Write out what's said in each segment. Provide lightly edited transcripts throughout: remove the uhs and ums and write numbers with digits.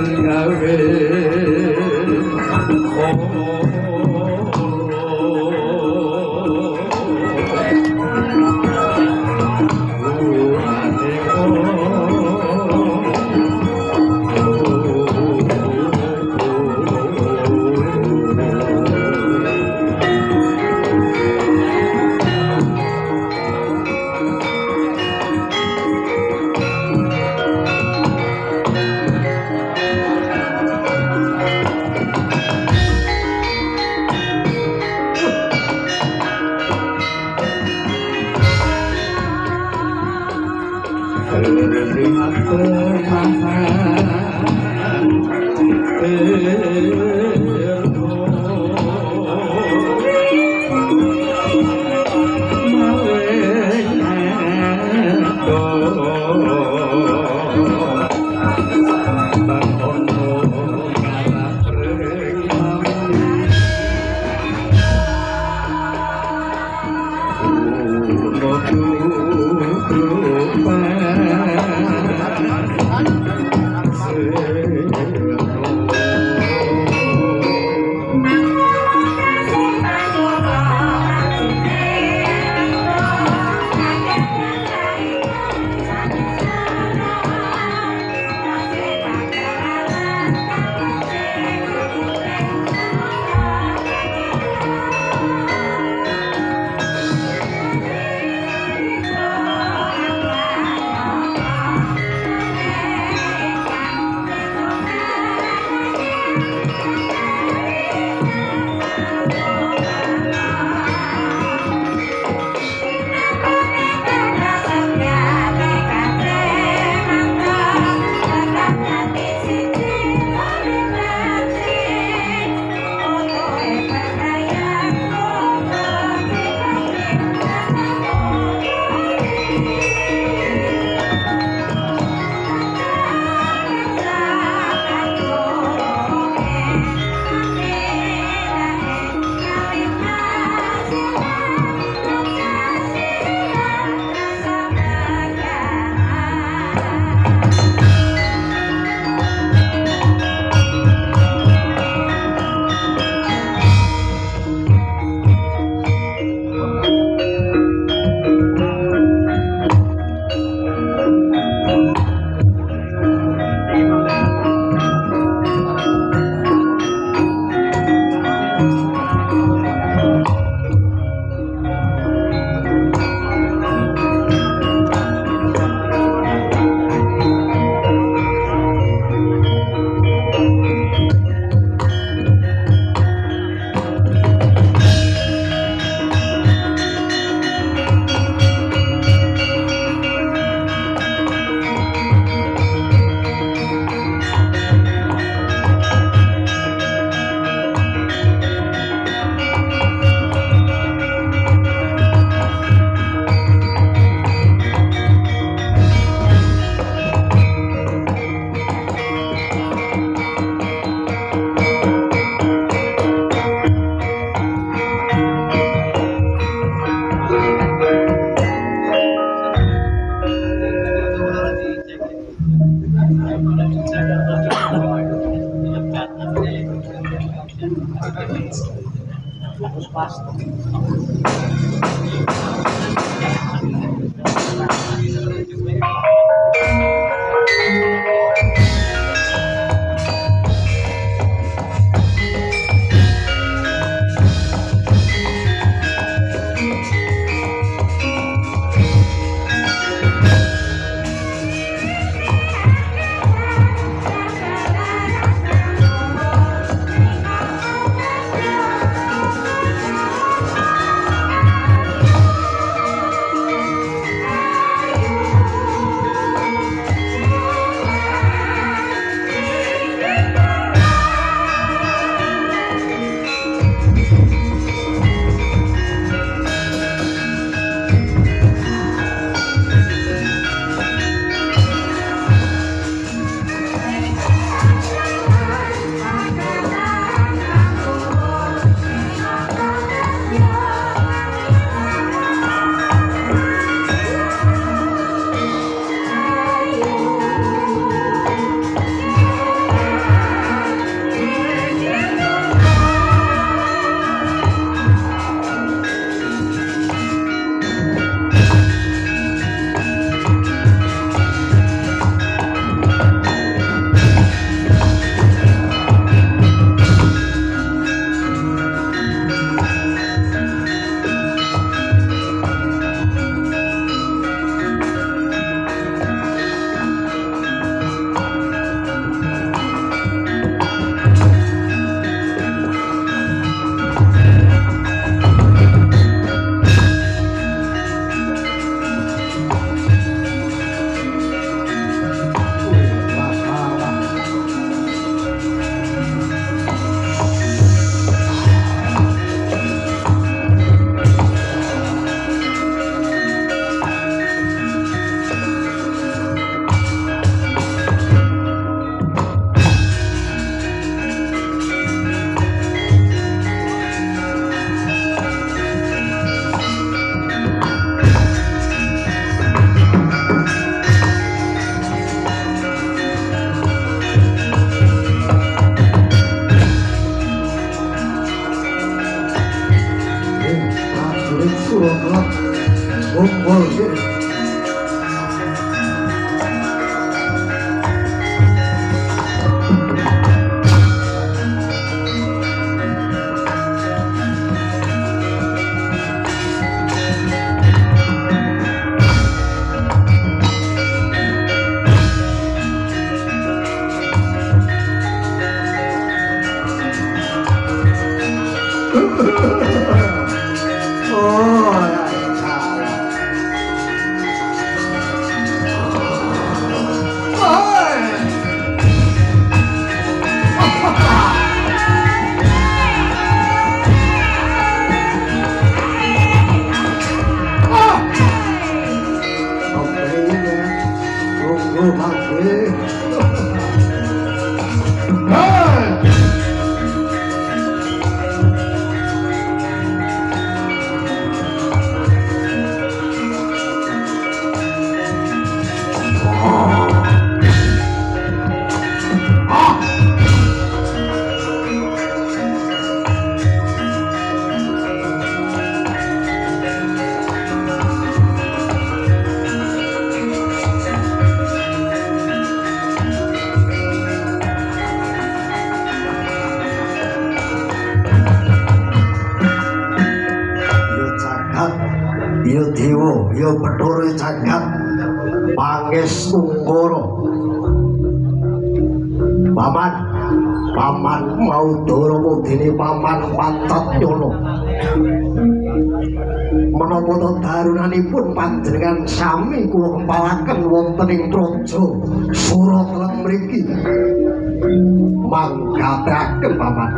penggawe Ya Bathara Jagat Pangestunkara paman Maudara dene paman Pancatnyana menapa to darunanipun panjenengan sami kula kempalaken wonten ing praja Suratlang mriki manggathaken paman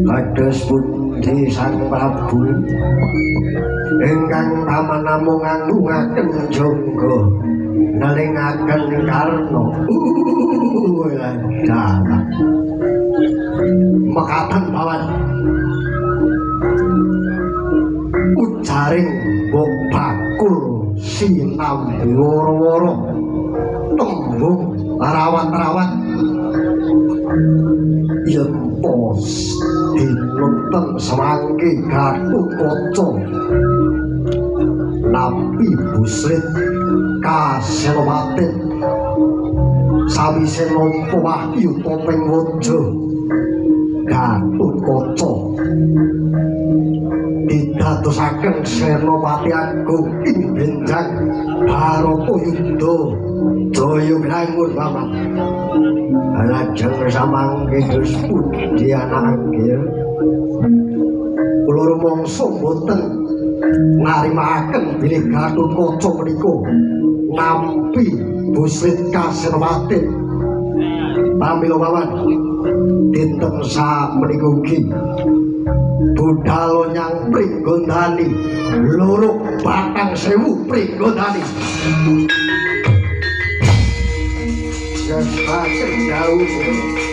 kados pundi Sang Prabu ingkang paman namung nganggungaken jangga nelingaken karna dalah mekaten paman ujaring Mbok Bakul sinambi wara-wara tembung rawat-rawat yen pos dinonton semangke Gatotkaca nampi Busrit Kasenopati sawise nampa wahyu topeng waja Gatotkaca didadosaken Senopati Agung ing benjang Baratayuda Jayagrangun paman lajeng samangke dos pundi anake kula rumangsa boten narimaken bilih Gatotkaca menika nampi Busrit Kasenopati pamila paman dinten samenika ugi budal nyang Pringgondani loro batang sewu Pringgondani semakin jauh semakin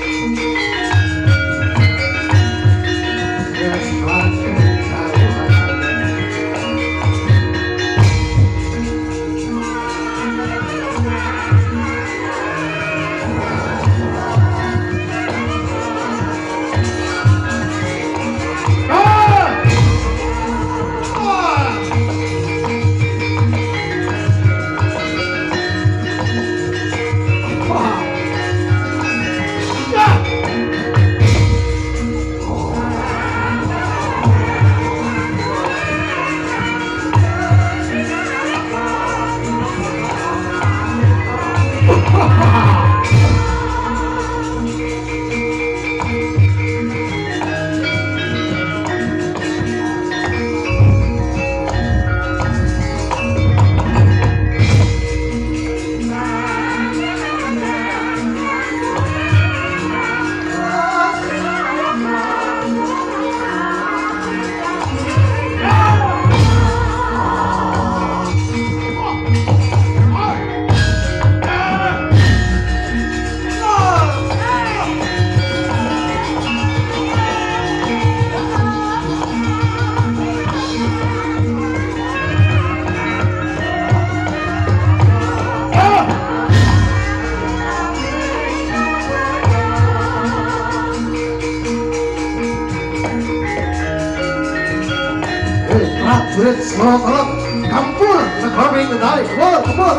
prajurit Suratlang kampur negara Pringgondani kebur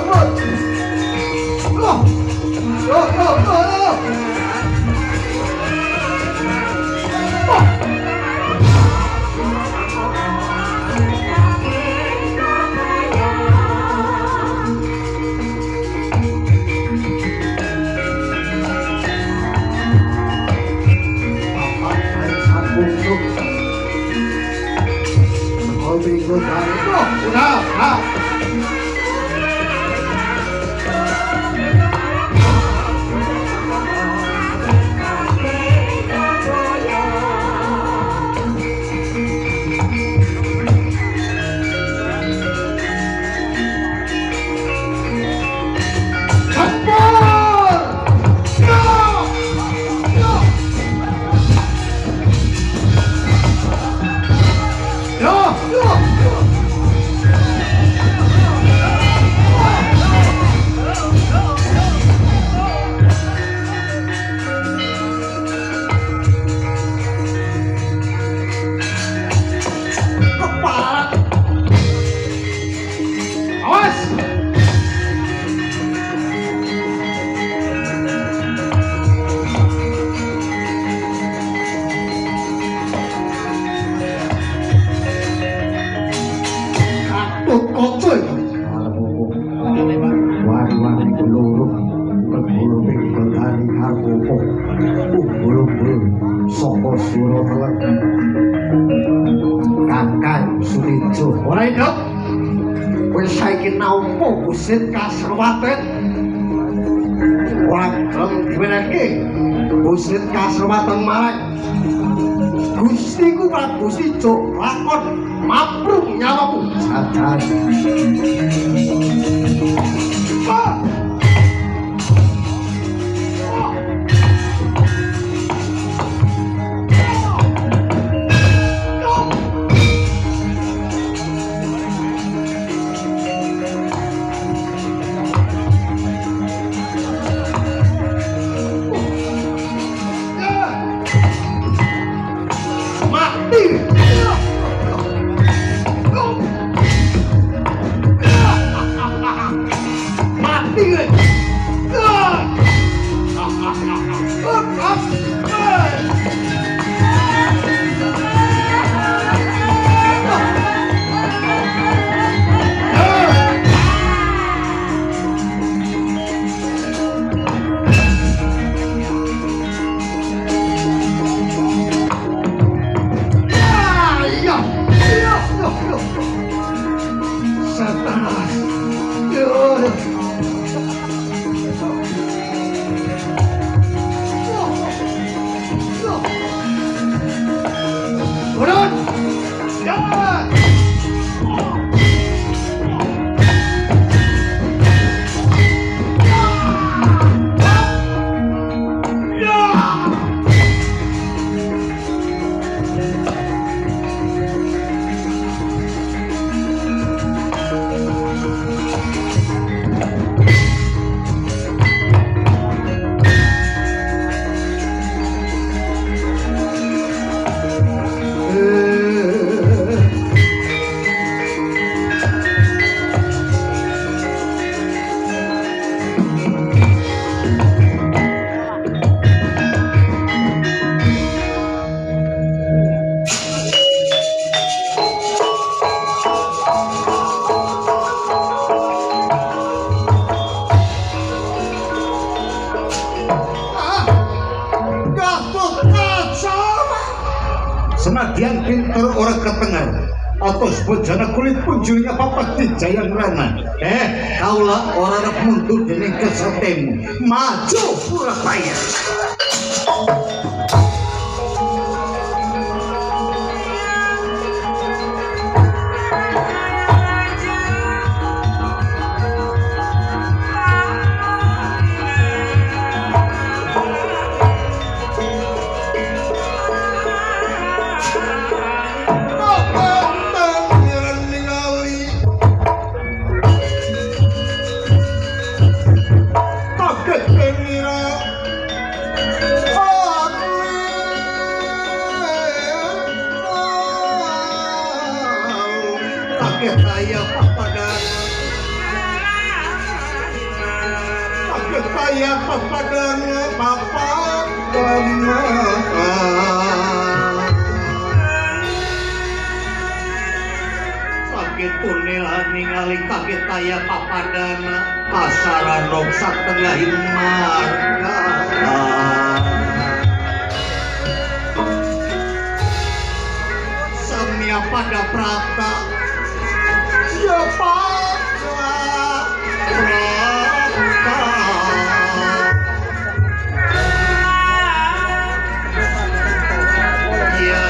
Gatot Kaca wani-wani keloro kegulung bentani harpo gulung-gulung saka swara telek Kakang Sunijo ora induk wis saiki nampa Gusti Kasrewaten wakem diwenehke Gusti Kasrewaten marang Gustiku Prabu Sijo lakon maprung nyawamu jajan senadyan pinter orang ketengar atos bojana kulit punjulnya papat di jayang rana kaulah orang mundur dening kesetemu maju Surabaya ningali kaget kaya papadana kasaranok satengahing marga samia pada prata ya pada prata ya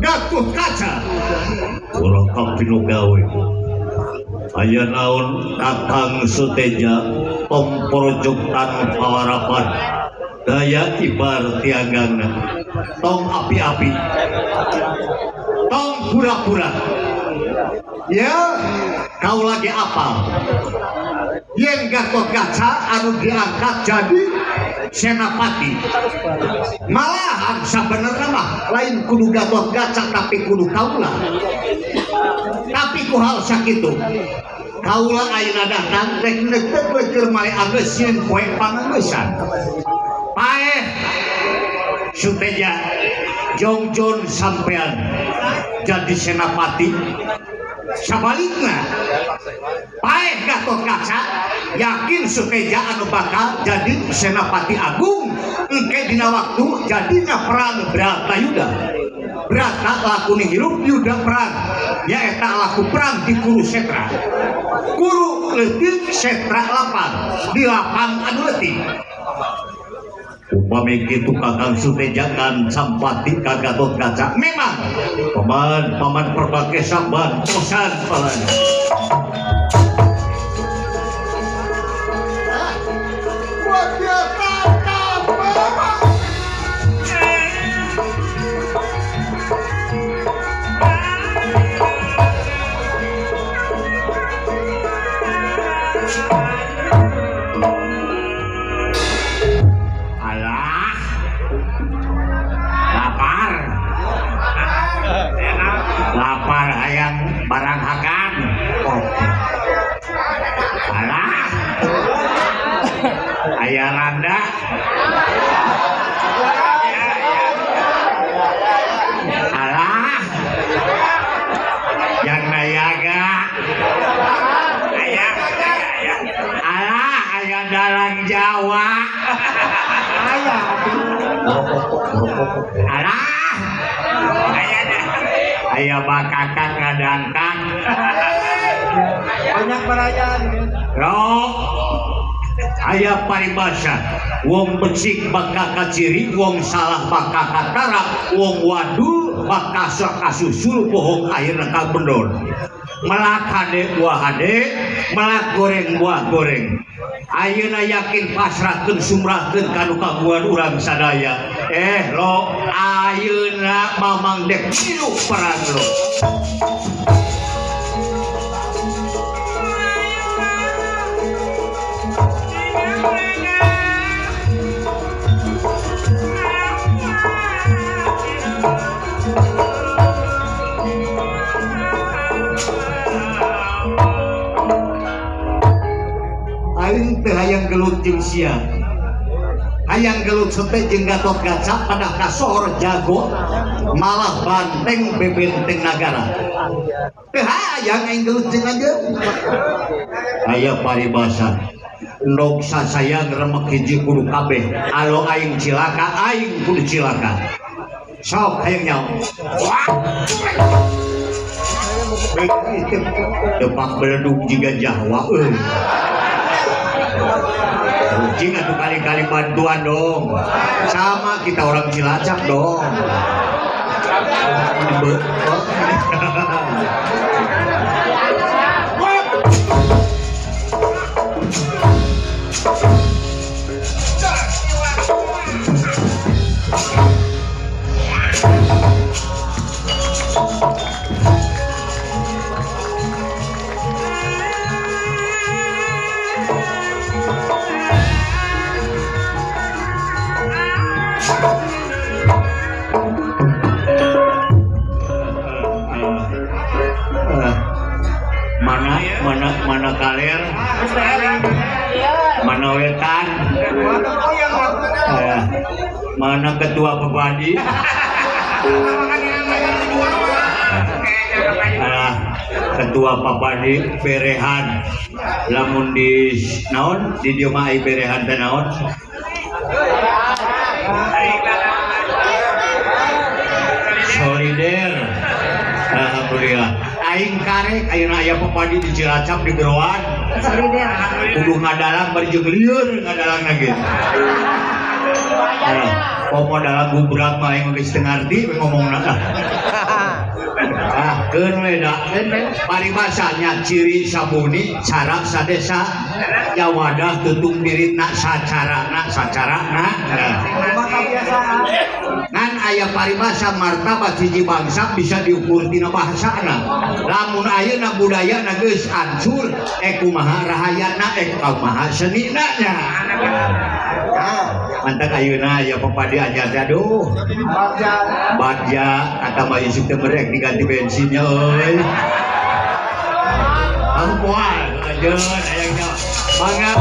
Gatot Kaca orang kapino gawe aya naon Kakang Suteja pemprojoktan pawarapan daya ibar tiagana tong api-api tong pura-pura ya kau lagi apa yang Gatot Kaca anu diangkat jadi senapati malahan sebenarnya mah lain kudu Gatot Kaca tapi kudu kaulah tapi ku hal sakitu kaula ayeuna datang rek neuteut keur male anggeus sieun poe pangangeusan paeh Suteja Jongjon sampean jadi senapati sabalikna paeh Gatotkaca yakin Suteja anu bakal jadi senapati agung engke dina waktu jadinya perang Bratayuda. Brata laku hirup Yuda perang nyaeta laku perang di Kurusetra. Kuru leutik setra lapang di lapang anu leutik. Upami kitu Kakang Suteja kan sampati ka Gatotkaca memang paman perbake saban posan palana. Lapar hayang barang hakan. Alah aya randa alah yang nayaga alah aya dalang Jawa alah aya bakakak ngadangkang banyak perayaan rok aya paribasa wong becik bakal ciri wong salah bakal katarak wong wadul bakal kasusul bohong akhirnya kal bendor melak hade buah hade melak goreng buah goreng ayeuna yakin pasrahkeun sumrahkeun kanu kaguan urang sadaya lo ayeuna mamang dek milu perang lo aing teh hayang gelut jeung sia hayang gelut sampai jeung Gatotkaca pada kasor jago malah banteng bebenteng nagara teh hayang aing gelut jeung aja aya paribasa ndog sasayang remek hiji kudu kabeh alo aing cilaka aing kudu cilaka sok hayang nyaho wah depak beledug jiga Jawa Cing atuh kali-kali bantuan dong sama kita orang Cilacap dong mana kaler mana wetan mana ketua pepadi ketua papadi berehan lamun di naon di dieu mah ai berehan teh naon solider alhamdulillah aing karek ayeuna aya pepadi di Cilacap di Beroan solider kudu ngadalang bari jeung lieur ngadalang lagi pomo dalam gubrak mah aing geus teu ngarti ngomongna keun we da paribasanya ciri sabuni cara sadesa jawadah tutung diritna sacarana ngan aya paribasa martabat hiji bangsa bisa diukur tina bahasana lamun ayeuna budayana geus hancur kumaha rahayana kumaha senina nya mantap ayeuna aya pepadi anyar aduh bagja kata bayi sik teu merek diganti bensinnya euy Wah, lanjut ayangnya. Banget.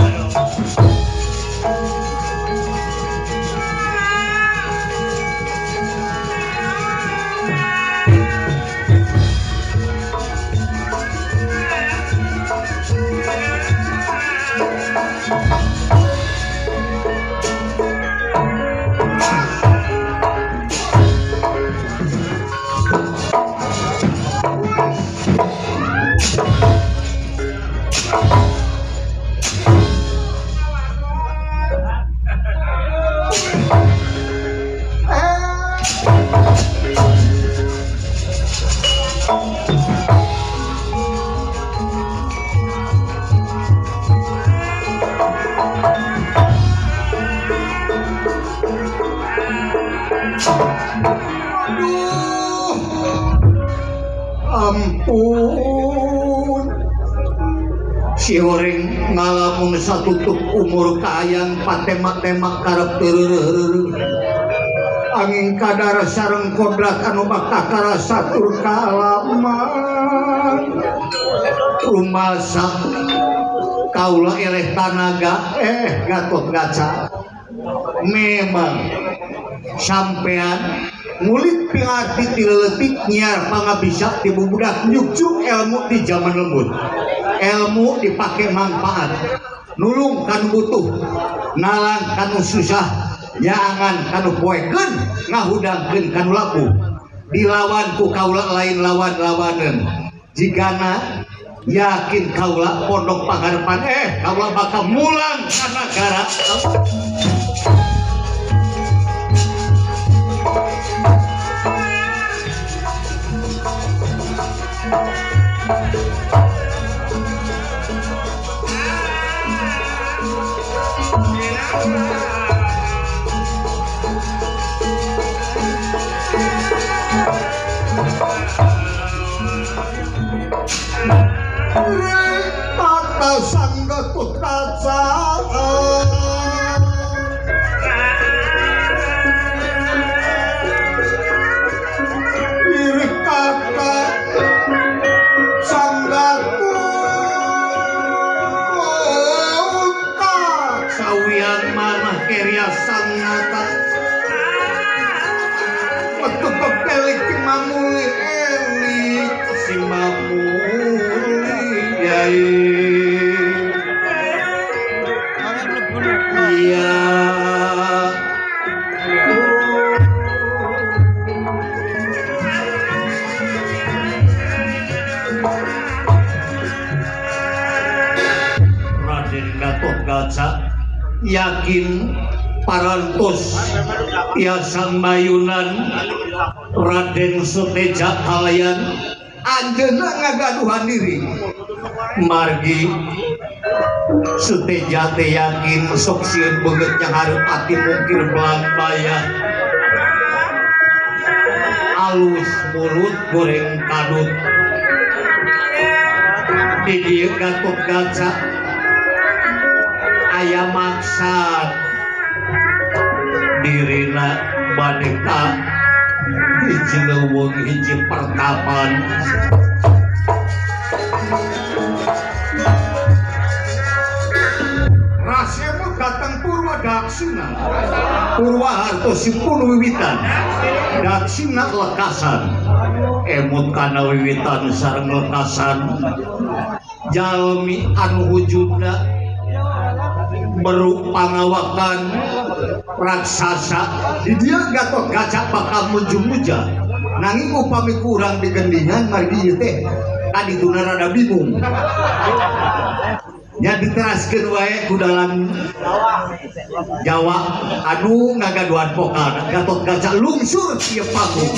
Ampun, si orang ngalamun satutup umur kayang patemak-temak karep tereureureureureuh angin kadar sareng kodrat anu bakal karasatur kaalaman rumasa kaula eleh tanaga Gatot-Kaca memang sampean ngulit pilati tileletik nyiar pangabisa ti bubudak nyukcuk ilmu di zaman lembut ilmu dipake manfaat nulung kan butuh nalang kanu susah nyaangan kanu poekeun ngahudangkeun kanu laku dilawan ku kaula lain lawan-lawaneun jigana yakin kaula pondok pangharepan kaula bakal mulang ka nagara kata sang Gatot-Kaca iri kata sang Gatot-Kaca sawian manah keria sang nata waktu pepelik mamuli elik si mamuli yai iya Raden Gatot-Kaca yakin parantos tiasang mayunan Raden Suteja kalayan anjeunna ngagaduhan diri margi Suteja teh yakin sok sieun beungeut yang hareup ati mungkir belang bayah alus mulut goreng kadut di dieu Gatot-Kaca aya maksad dirina bade ka hiji leuweung hiji pertapan rasemu datang Purwa Daksina Purwa hartosipun wiwitan Daksina lekasan emut kana wiwitan sareng lekasan jalmi anu wujudna berupa ngawakan raksasa di dia Gatot-Kaca bakal muju-muja nanging upami kurang digendingan margi ieu teh kadituna rada bingung nya diteraskeun wae ku dalam Jawa anu ngagaduhan vokal Gatot-Kaca lungsur tieu panggung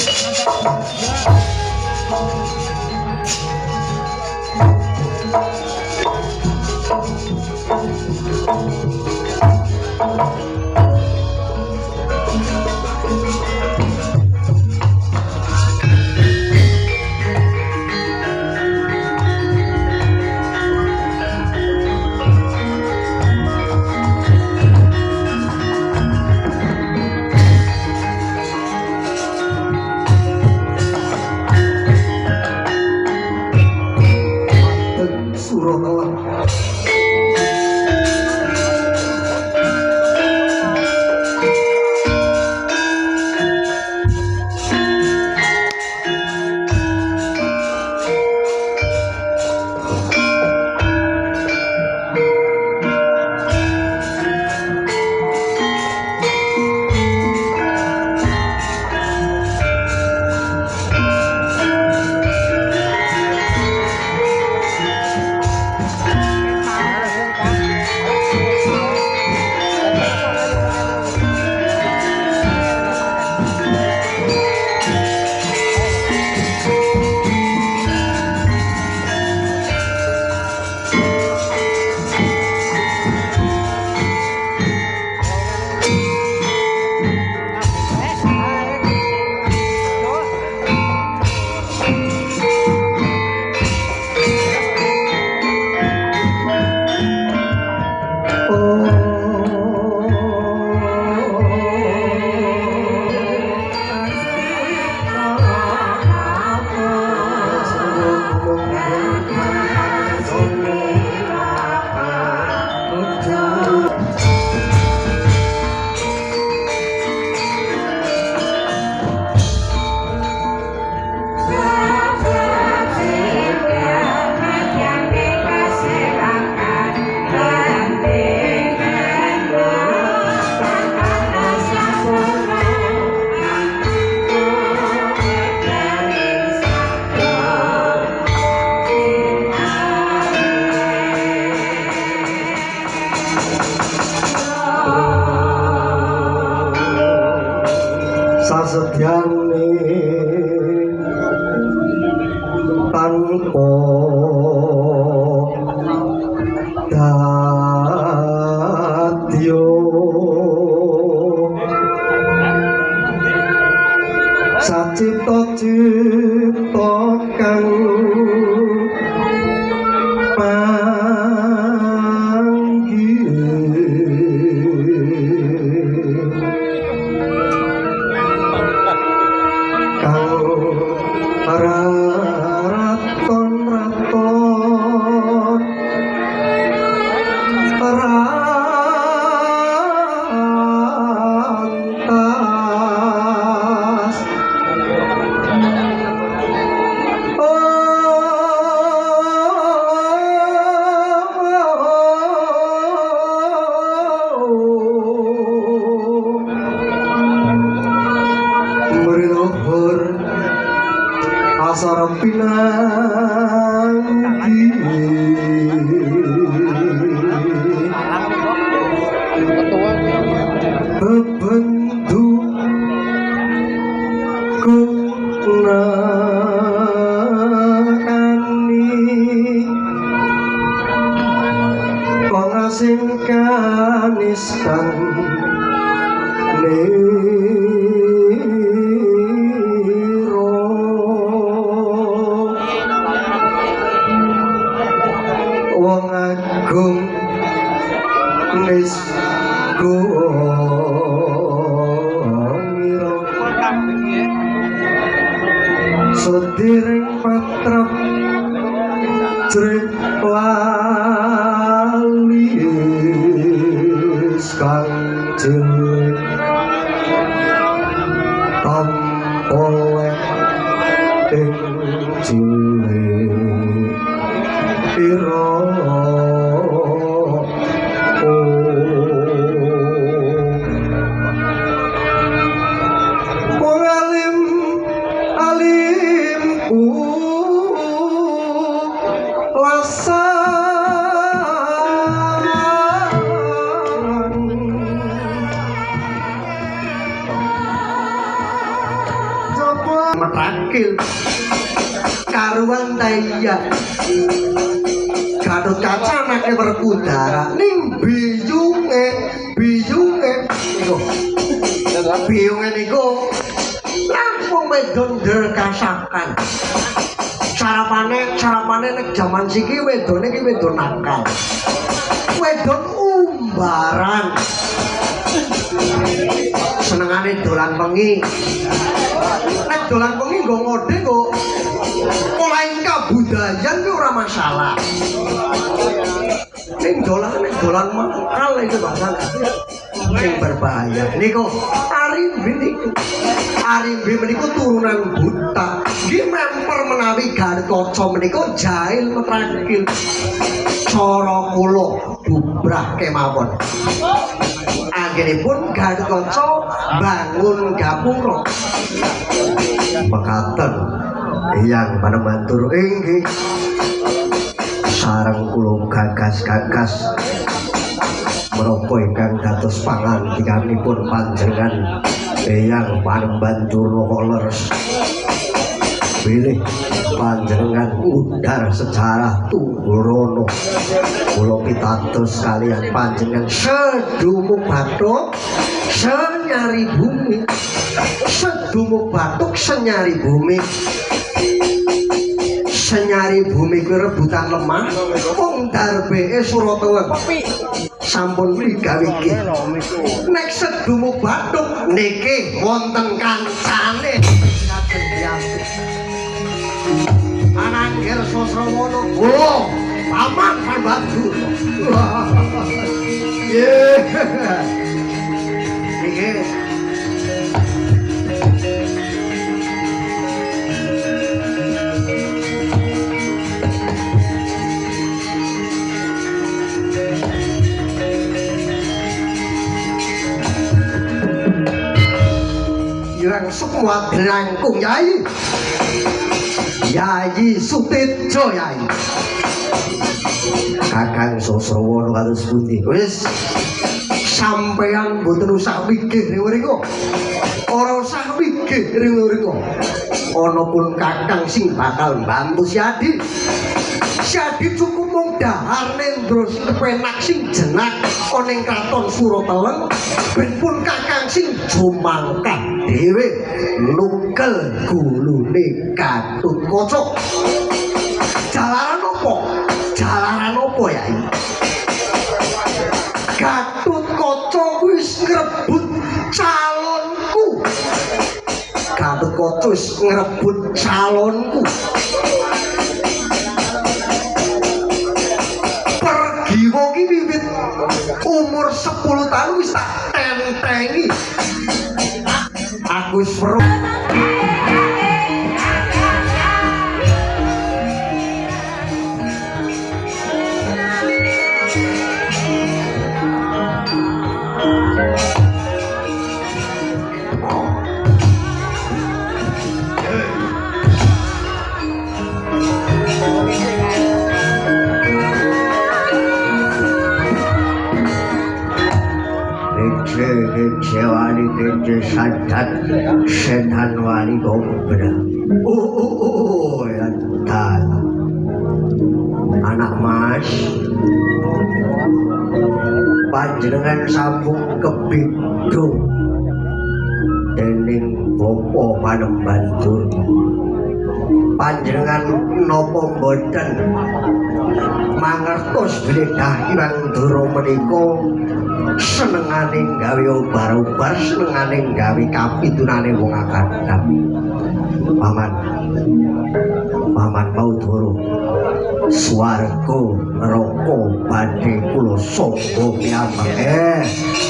sasedyane tanpa dadya sacipta-cipta kang sarang pinanggi bebendu kunakani pengasing kanistan wong agung nis gumira sediring patrap jrih lali kang cilik tanpa lek ing cilik pira metakil karuan daya Gatot Kaca anake Werkudara ning biyunge niku langsung wedon derkasakan carapane nek jaman siki wedone iki wedon nakal wedon umbaran senengane dolan bengi nek dolan bengi nggo ngode kok main kabudayan itu ora masalah. Ning dolan mangkal itu bahkan yang berbahaya. Niku Arimbi niku turunan buta. Nggih memper menawi Gatotkaca menika jahil metrakil. Cara kula bubrah kemawon. Anggenipun Gatotkaca bangun gapura. Mekaten yang panemantur inggih sareng kula gagas menapa ingkang dados pangandikanipun panjenengan yang panembantur leres pilih panjenengan udar sejarah Tunggurana kula pitados kalian panjenengan sedumuk bathuk senyari bumi sedumuk bathuk senyari bumi kuwi rebutan lemah wong darbeke Suratawa sampun digawe iki nek sedumuk bathuk niki wonten kancane Anangger Sosrawana kula paman pambantu niki yang semua dirangkung Yai Sutedjo Yai Kakang Sosrawana kados pundi wis sampeyan mboten usah mikir mriku ora usah mikir mriku ana pun kakang sing bakal mbantu si Adi cukup mung dahar nendra kepenak sing jenak ana ing kraton Surateleng ben pun kakang sing jumangkah dhewe nukel gulune Gatotkaca jalaran apa ya ini Gatotkaca wis ngrebut calonku pergi wong iki wiwit umur 10 tahun wis tak tentengi aku wis weruh Wali kece sadat setan wali gobra ya tan anak mas panjenengan sambung kebidung dening bopo panembantur panjenengan nopo mboten mangertos gledah Hyang Dara menika senengane gawe obar-obar senengane gawe kapitunane wong akadap paman mau turu swarga neraka badhe kula sangga piyambak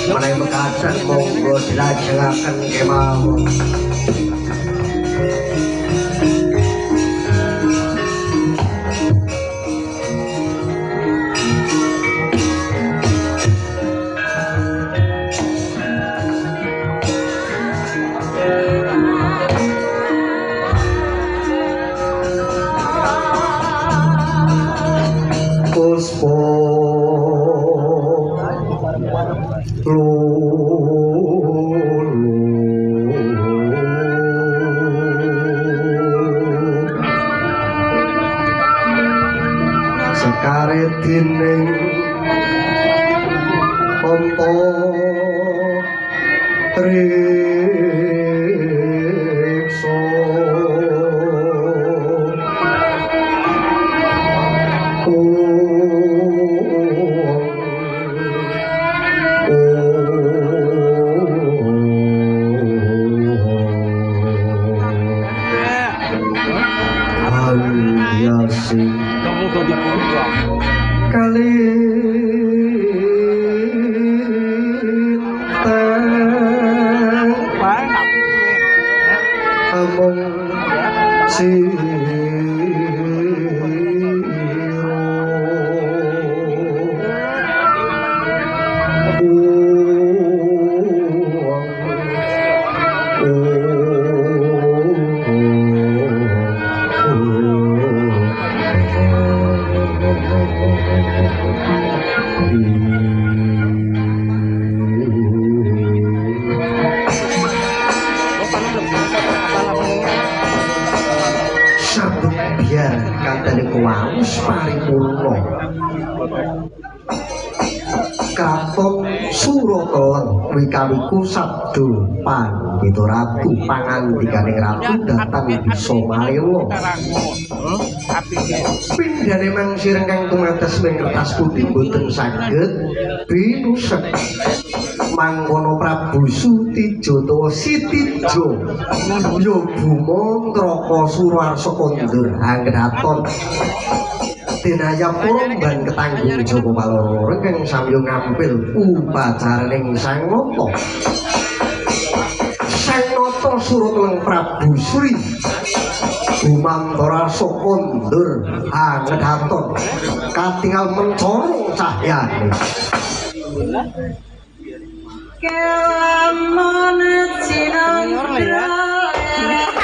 menawi mekaten monggo dilajengaken kemawon sekareting pompo rikso wis paripurna. Kraton Surata wikawiku sabda pandhita ratu pangandikaning ratu datang bisa marewa. Pindhane mangsir kang tumates ing kertas putih boten saged binusek. Mangkono Prabu Sutijatawa Sitijo ya bumantraka Surarsa kondur anggraton denaya poromban ketanggung jaba paloro kang samya ngampil upacaraning Sang Nata. Sang Nata Surateng Prabu Sri Gumantara kondur anggraton katingal mencorong cahyane. Kelamun cinandra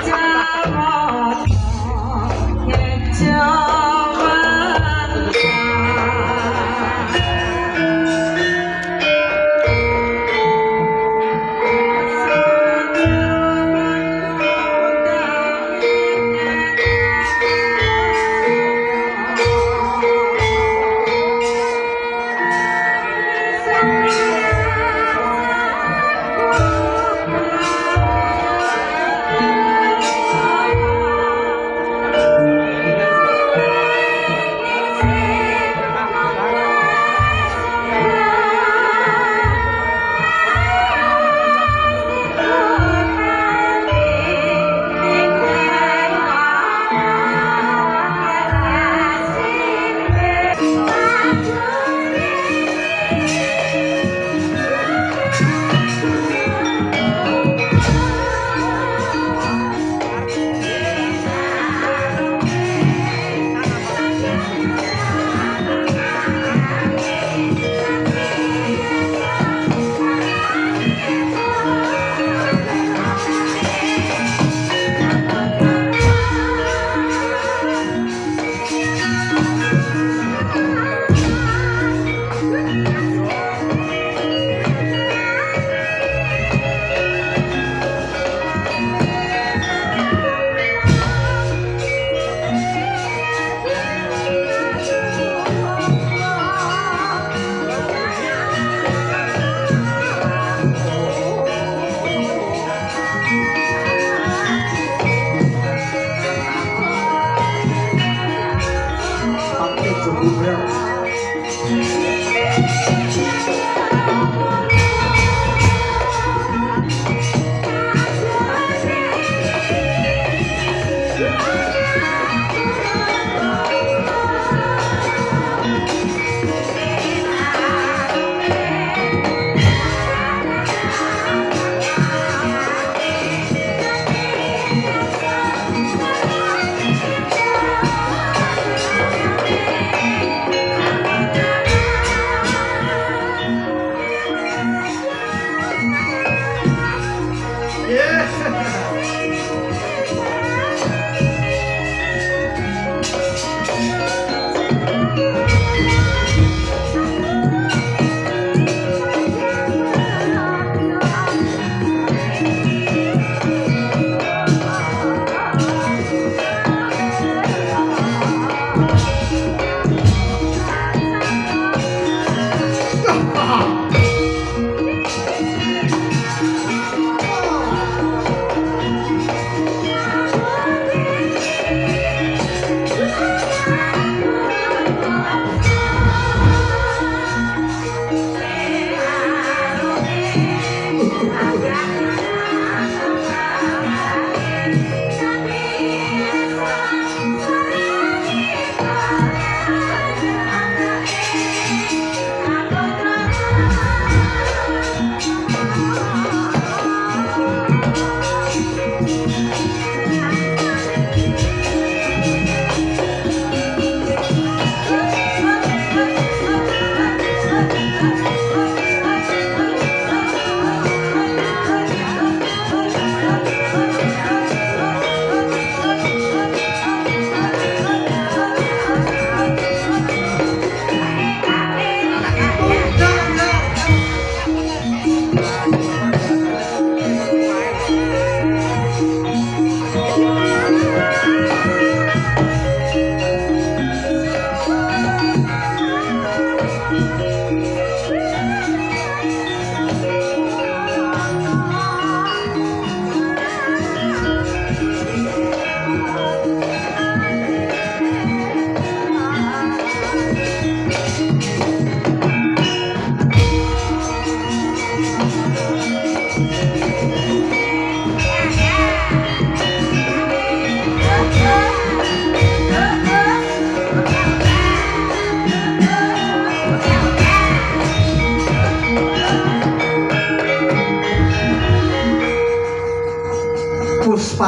jamot ngejawan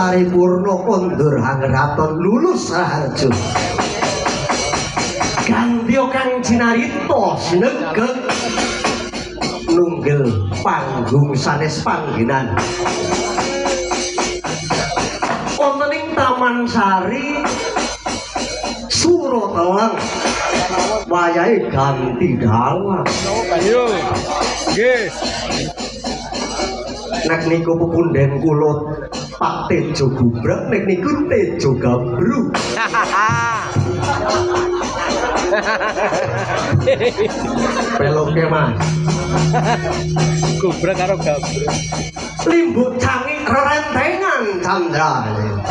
paripurna kondur hangraton lulus raharjo gandya kang jinarita sinegeg nunggil panggung sanes panggenan wonten ing Taman Sari Suroteleng wayahe ganti dalang Ayo. Nggih. nek niku pepunden kula Pak Tejo Gubrak nek niku Tejo Gabru peloke Mas Gubrak karo gabruk. limbuk cangi rerentengan candrane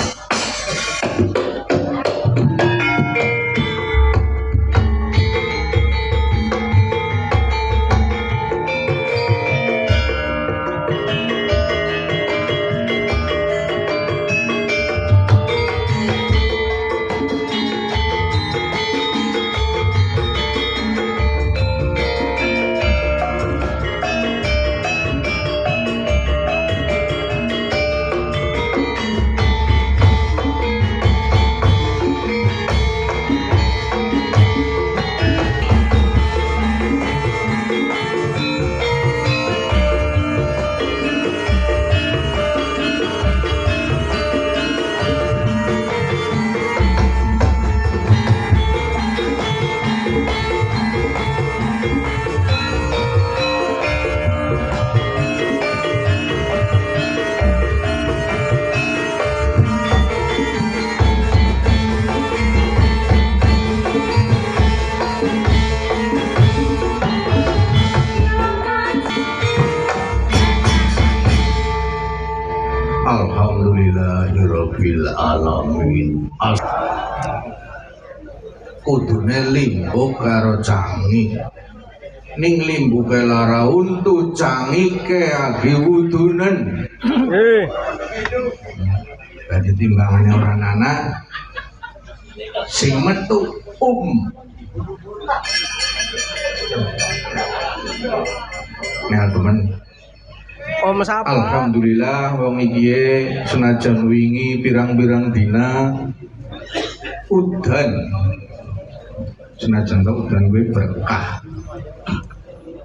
Alhamdulillahirabbil alamin. Kudune limbo karo cangi. Ning limbo ke lara untu cangi ke agi wudunen. Dadi timbangane ora anak sing metu Nah teman alhamdulillah wong iki senajan wingi pirang-pirang dina udan senajan udan kuwi berkah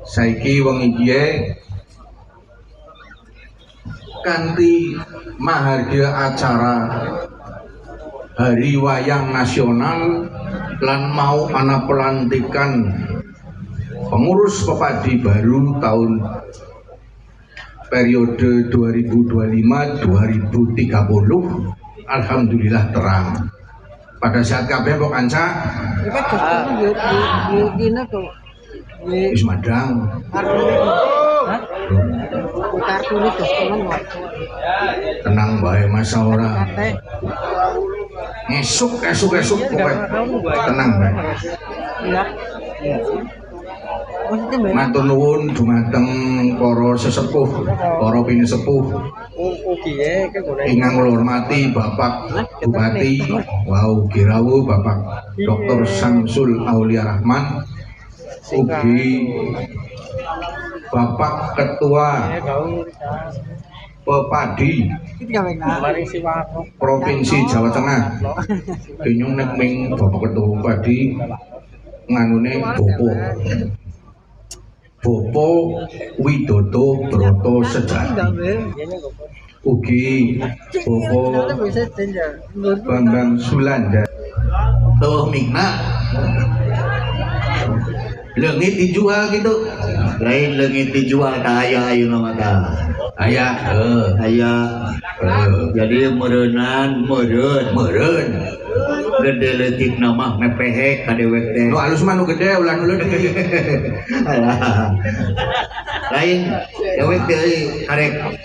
saiki wong iki kanthi mahargya acara Hari Wayang Nasional lan mau ana pelantikan pengurus pepadi baru tahun periode 2025-2030 alhamdulillah terang pada saat kabeh mbok kanca wis madang tenang bae masa ora esuk pokoknya tenang bae matur nuwun dumateng para sesepuh, para pinisepuh. Ingkang kula hormati Bapak Bupati Wau Girawu, Bapak Dr. Samsul Aulia Rahman, ugi Bapak Ketua Pepadi Provinsi Jawa Tengah. Denyung nek ming Bapak Ketua Pepadi nganune Bopo Widodo Broto Sejati, ugi Bopo Bambang Sulanda. Tuh Mikna, leungit dijual gitu, lain leungit dijual kaya ayu nama ta aya jadi meureun gede leutik nama mepehek ka dewek teh nu alus mah nu gede ulah nu leutik lain dewek teh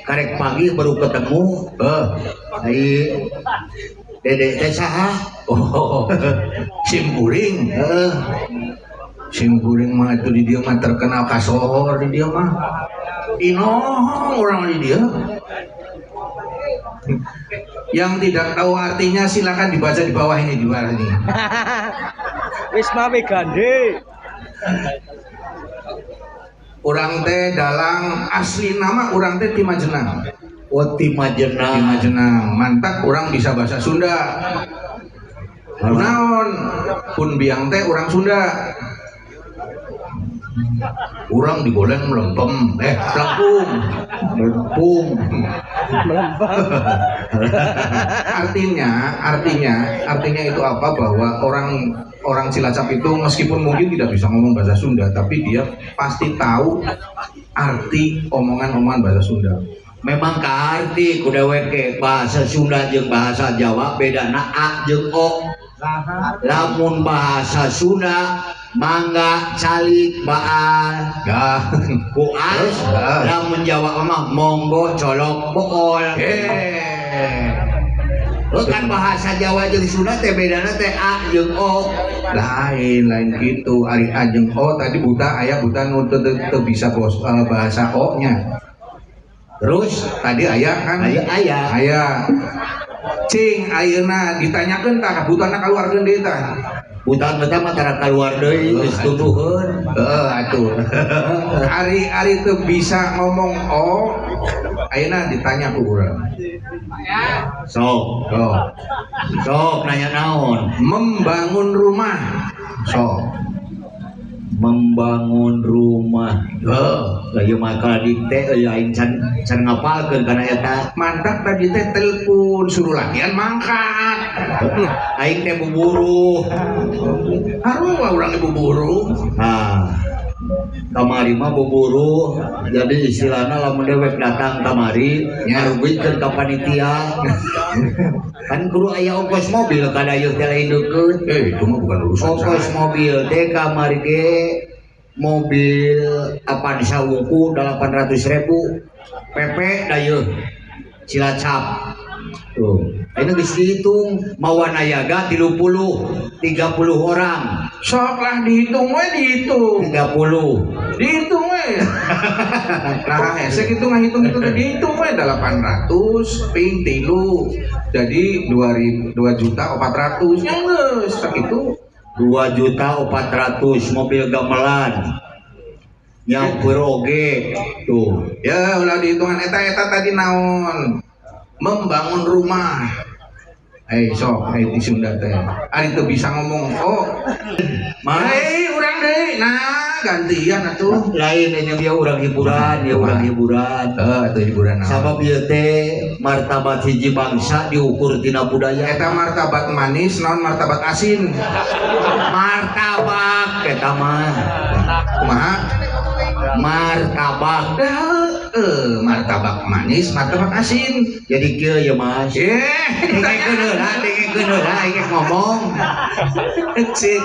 karek pagi baru ketemu ai dedek teh saha simkuring simkuring mah itu di dia mah terkenal kasor di dia mah inoh orang di dia. Yang tidak tahu artinya silakan dibaca di bawah ini, di bawah ini. Wisma Megande. Urang teh dalang asli nama urang teh Timajenang. Timajenang. Timajenang. Mantap orang bisa bahasa Sunda. Kunaon pun biang teh orang Sunda. Orang digoleng melempem, melempung. artinya itu apa, bahwa orang Cilacap itu meskipun mungkin tidak bisa ngomong bahasa Sunda, tapi dia pasti tahu arti omongan-omongan bahasa Sunda. Memang arti kudewek ke bahasa Sunda jeung bahasa Jawa bedana a jeung o. Lamun bahasa Sunda mangga calik baal kuas, lamun Jawa mah monggo colok bool. Kan bahasa Jawa jeung Sunda teh bedana teh a jeung o. Lain gitu. Ari a jeung o tadi buta aya buta nu teu bisa bahasa o nya. Terus tadi aya kan aya cing ayeuna ditanyakeun tah butana kaluarkeun deui tah. Butan mah tara kaluar deui geus tuduheun. Atuh. Ari teu bisa ngomong o ayeuna ditanya ku urang. Sok nanya naon? Membangun rumah. Membangun rumah. Layu maka dikte aing can ngapalkeun kana eta. Mantap tadi teh telepon suruh latihan mangkat. Aing teh buburu. Haruwa urang buburu. Kamari mah buburu. Jadi istilahna lamun dewek datang kamari ngarugikeun ka panitia. Kan kudu aya ongkos mobil kadayeuh teh lain deukeut. Itu mah bukan urusan ongkos mobil teh kamari ge mobil Avanza Wungku 800.000 PP dayeuh Cilacap. Tuh, ini geus dihitung Mawanayaga 30 orang. Sok lah dihitung we dihitung. 30. Dihitung we. Nah, hese kitu ngahitung itu dihitung we 800 ping 3. Jadi 2.400.000 nya geus sakitu. 2.400.000 mobil gamelan. Yang beroge tuh. Ya ulah dihitungan eta tadi naon? Membangun rumah. Sok di Sunda teh. Ari teu bisa ngomong urang deui. Nah, gantian atuh. Lain nya dia urang hiburan, Atuh hiburan. Sabab ieu teh martabat hiji bangsa diukur tina budaya. Eta martabat manis, naon martabat asin. Martabak eta mah. Kumaha? Martabak. Martabak manis, martabak asin. Jadi kieu ya Mas. Dengekeun heula, ingin ngomong. Cik,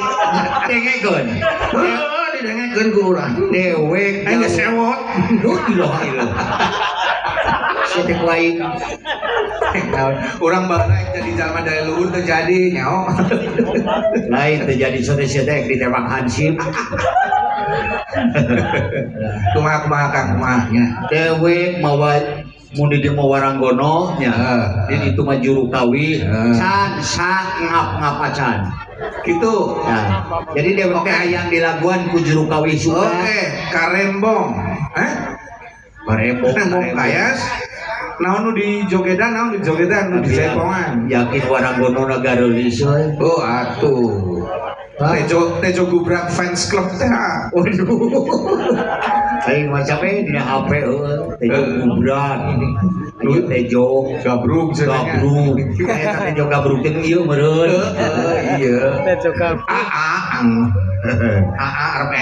Dengekeun. didengekeun ku urang. Dewek Aya sewot. Duh ilah. Setek lain. Urang baheula jadi jalma dari luhur teu jadi nyaho. Lain terjadi setek ditembak hansip. Kumaha Kang kumahnya. Dewek mawa mun di dieu waranggono nya. Di itu mah juru kawin. Can ngap acan. Gitu. Nah, jadi dewek teh hayang dilaguan ku juru kawin suka. Oke, karembong. Karembong kayas. Naon nu di jogedan, naon di jogedan, nu di jaipongan. Yakin waranggono nagarulis we. Oh, atuh. Tejo Gubrak fans club teh. Waduh. Aing macam dina HP Tejo Gubrak ini. Ayo Tejo Gabruk. Eta Tejo Gabruk teh ieu meureun. Iya. Tejo Gabruk. Arep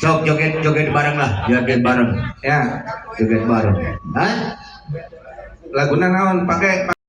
Sok joget bareng lah, joget bareng. Ya, Joget bareng. Hah? laguna naon pakai